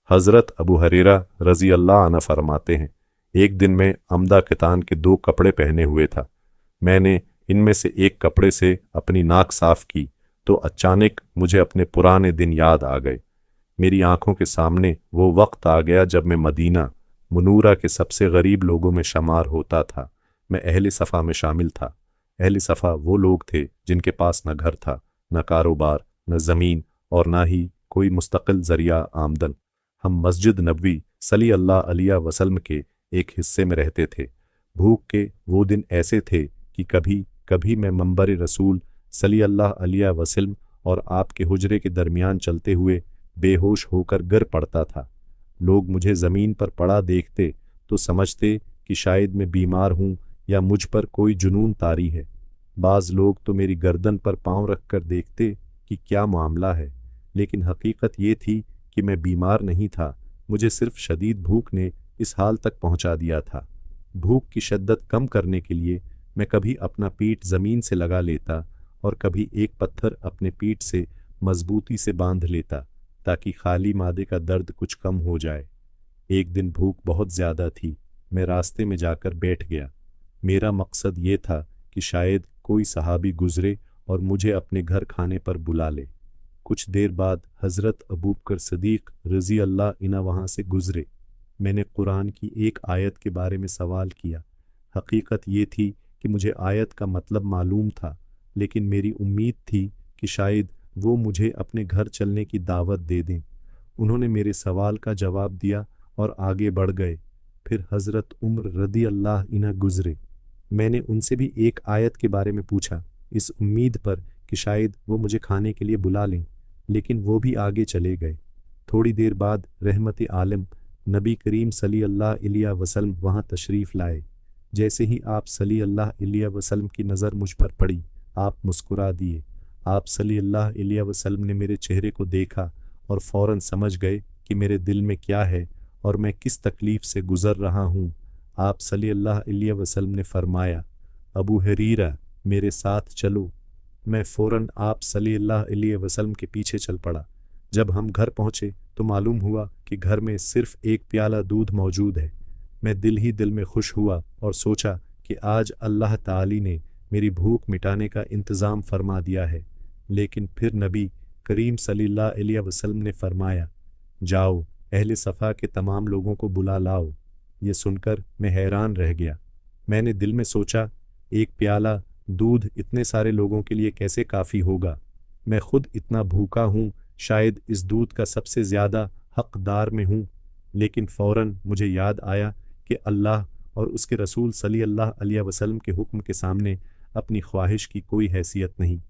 हज़रत अबू हरीरा रज़ी अल्लाह अन्हु फरमाते हैं, एक दिन मैं अम्दा कितान के 2 कपड़े पहने हुए था। मैंने इनमें से एक कपड़े से अपनी नाक साफ की तो अचानक मुझे अपने पुराने दिन याद आ गए। मेरी आंखों के सामने वो वक्त आ गया जब मैं मदीना मुनूरा के सबसे गरीब लोगों में शुमार होता था। मैं अहले सफ़ा में शामिल था। अहले सफ़ा वो लोग थे जिनके पास न घर था, न कारोबार, न ज़मीन और न ही कोई मुस्तकिल ज़रिया आमदन। हम मस्जिद नबवी सल्लल्लाहु अलैहि वसल्लम के एक हिस्से में रहते थे। भूख के वो दिन ऐसे थे कि कभी कभी मैं मंबर रसूल सल्लल्लाहु अलैहि वसल्लम और आपके हुजरे के दरमियान चलते हुए बेहोश होकर गिर पड़ता था। लोग मुझे ज़मीन पर पड़ा देखते तो समझते कि शायद मैं बीमार हूँ या मुझ पर कोई जुनून तारी है। बाज़ लोग तो मेरी गर्दन पर पाँव रख कर देखते कि क्या मामला है, लेकिन हकीकत ये थी कि मैं बीमार नहीं था। मुझे सिर्फ शदीद भूख ने इस हाल तक पहुंचा दिया था। भूख की शिद्दत कम करने के लिए मैं कभी अपना पीठ ज़मीन से लगा लेता और कभी एक पत्थर अपने पीठ से मजबूती से बांध लेता ताकि खाली मादे का दर्द कुछ कम हो जाए। एक दिन भूख बहुत ज़्यादा थी। मैं रास्ते में जाकर बैठ गया। मेरा मकसद ये था कि शायद कोई सहाबी गुज़रे और मुझे अपने घर खाने पर बुला ले। कुछ देर बाद हज़रत अबू बकर सिद्दीक़ रज़ी अल्लाह अन्हु वहाँ से गुज़रे। मैंने कुरान की एक आयत के बारे में सवाल किया। हकीकत ये थी कि मुझे आयत का मतलब मालूम था, लेकिन मेरी उम्मीद थी कि शायद वो मुझे अपने घर चलने की दावत दे दें। उन्होंने मेरे सवाल का जवाब दिया और आगे बढ़ गए। फिर हज़रत उमर रज़ी अल्लाह अन्हु गुज़रे। मैंने उनसे भी एक आयत के बारे में पूछा, इस उम्मीद पर कि शायद वो मुझे खाने के लिए बुला लें, लेकिन वो भी आगे चले गए। थोड़ी देर बाद रहमत आलम नबी करीम सल्लल्लाहु अलैहि वसल्लम वहाँ तशरीफ़ लाए। जैसे ही आप सल्लल्लाहु अलैहि वसल्लम की नज़र मुझ पर पड़ी, आप मुस्कुरा दिए। आप सल्लल्लाहु अलैहि वसल्लम ने मेरे चेहरे को देखा और फ़ौरन समझ गए कि मेरे दिल में क्या है और मैं किस तकलीफ़ से गुज़र रहा हूँ। आप सल्लल्लाहु अलैहि वसल्लम ने फरमाया, अबू हरीरा मेरे साथ चलो। मैं फ़ौरन आप सल्लल्लाहु अलैहि वसल्लम के पीछे चल पड़ा। जब हम घर पहुँचे तो मालूम हुआ कि घर में सिर्फ़ एक प्याला दूध मौजूद है। मैं दिल ही दिल में खुश हुआ और सोचा कि आज अल्लाह ताली ने मेरी भूख मिटाने का इंतज़ाम फरमा दिया है। लेकिन फिर नबी करीम सल्लल्लाहु अलैहि वसल्लम ने फरमाया, जाओ अहले सफ़ा के तमाम लोगों को बुला लाओ। ये सुनकर मैं हैरान रह गया। मैंने दिल में सोचा, एक प्याला दूध इतने सारे लोगों के लिए कैसे काफ़ी होगा। मैं खुद इतना भूखा हूँ, शायद इस दूध का सबसे ज़्यादा हक़दार में हूँ। लेकिन फ़ौरन मुझे याद आया कि अल्लाह और उसके रसूल सल्लल्लाहु अलैहि वसल्लम के हुक्म के सामने अपनी ख्वाहिश की कोई हैसियत नहीं।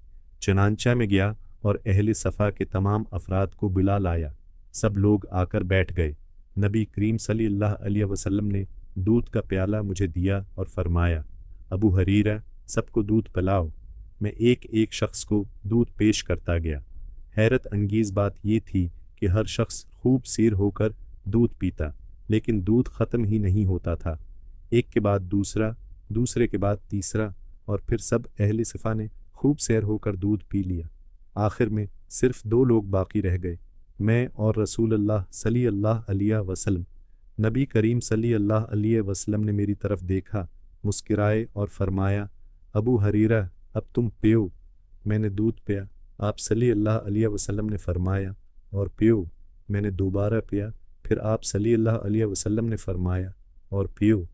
चनांचा में गया और अहले सफ़ा के तमाम अफराद को बुला लाया। सब लोग आकर बैठ गए। नबी करीम सल्लल्लाहु अलैहि वसल्लम ने दूध का प्याला मुझे दिया और फरमाया, अबू हरीरा सबको दूध पिलाओ। मैं एक एक शख्स को दूध पेश करता गया। हैरत अंगीज़ बात ये थी कि हर शख्स खूब सीर होकर दूध पीता, लेकिन दूध ख़त्म ही नहीं होता था। एक के बाद दूसरा, दूसरे के बाद तीसरा, और फिर सब अहले सफ़ा ने खूब सैर होकर दूध पी लिया। आखिर में सिर्फ 2 लोग बाकी रह गए, मैं और रसूलुल्लाह सल्लल्लाहु अलैहि वसल्लम। नबी करीम सल्लल्लाहु अलैहि वसल्लम ने मेरी तरफ देखा, मुस्कुराए और फरमाया, अबू हरीरा अब तुम पियो। मैंने दूध पिया। आप सल्लल्लाहु अलैहि वसल्लम ने फरमाया, और पियो। मैंने दोबारा पिया। फिर आप सल्लल्लाहु अलैहि वसल्लम ने फरमाया, और पियो।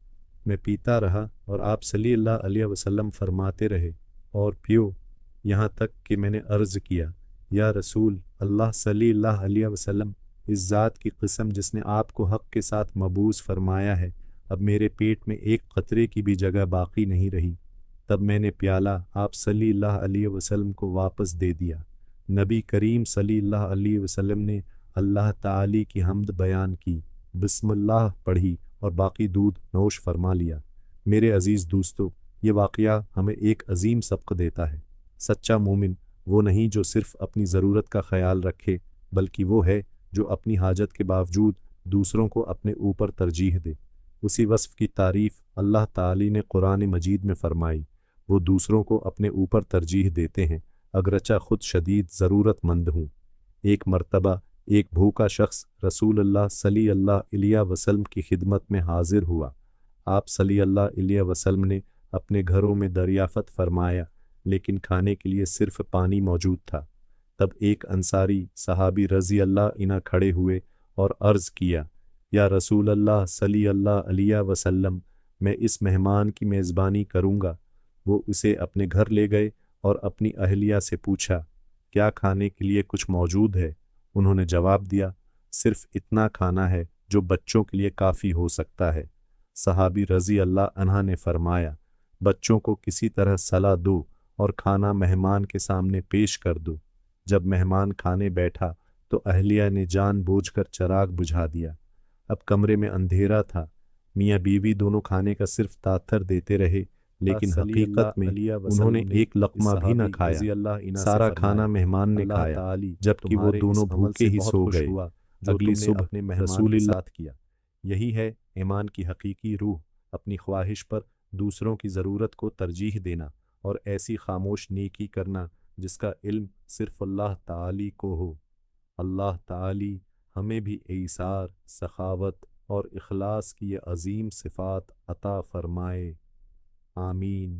मैं पीता रहा और आप सल्लल्लाहु अलैहि वसल्लम फरमाते रहे, और पियो, यहाँ तक कि मैंने अर्ज़ किया, या रसूल अल्लाह सल्लल्लाहु अलैहि वसल्लम, इस ज़ात की कसम जिसने आपको हक़ के साथ मबूस फरमाया है, अब मेरे पेट में एक क़तरे की भी जगह बाकी नहीं रही। तब मैंने प्याला आप सल्लल्लाहु अलैहि वसल्लम को वापस दे दिया। नबी करीम सल्लल्लाहु अलैहि वसल्लम ने अल्लाह ताली की हम्द बयान की, बिस्मिल्लाह पढ़ी और बाकी दूध नोश फरमा लिया। मेरे अज़ीज़ दोस्तों, ये वाक़या हमें एक अजीम सबक देता है। सच्चा मोमिन वो नहीं जो सिर्फ़ अपनी ज़रूरत का ख्याल रखे, बल्कि वो है जो अपनी हाजत के बावजूद दूसरों को अपने ऊपर तरजीह दे। उसी वस्फ़ की तारीफ़ अल्लाह ताली ने कुरान मजीद में फ़रमाई। वो दूसरों को अपने ऊपर तरजीह देते हैं, अगरचा ख़ुद शदीद ज़रूरतमंद हूँ। एक मर्तबा ایک भूखा शख्स रसूल अल्लाह सल्लल्लाहु अलैहि वसल्लम की खिदमत में हाजिर हुआ। आप सल्लल्लाहु अलैहि वसल्लम ने अपने घरों में दरियाफ़त फरमाया, लेकिन खाने के लिए सिर्फ पानी मौजूद था। तब एक अंसारी सहाबी रज़ी अल्लाह इन्हा खड़े हुए और अर्ज़ किया, या रसूल अल्लाह सल्लल्लाहु अलैहि वसल्लम, मैं इस मेहमान की मेज़बानी करूँगा। वो उसे अपने घर ले गए और अपनी अहलिया से पूछा, क्या खाने के लिए कुछ मौजूद है? उन्होंने जवाब दिया, सिर्फ इतना खाना है जो बच्चों के लिए काफ़ी हो सकता है। सहाबी रज़ी अल्लाह अन्हा ने फरमाया, बच्चों को किसी तरह सला दो और खाना मेहमान के सामने पेश कर दो। जब मेहमान खाने बैठा तो अहलिया ने जानबूझकर चिराग बुझा दिया। अब कमरे में अंधेरा था। मियाँ बीवी दोनों खाने का सिर्फ ताथर देते रहे, लेकिन हकीकत में उन्होंने एक लक़मा भी न खाया। सारा खाना मेहमान ने खाया, जबकि वो दोनों भूखे ही सो गए। अगली सुबह रसूलुल्लाह साथ किया। यही है ईमान की हकीकी रूह, अपनी ख्वाहिश पर दूसरों की ज़रूरत को तरजीह देना और ऐसी खामोश नेकी करना जिसका इल्म सिर्फ अल्लाह ताली को हो। अल्लाह ताली हमें भी ईसार, सखावत और इखलास की ये अजीम सिफ़ात अता फरमाए। आमीन।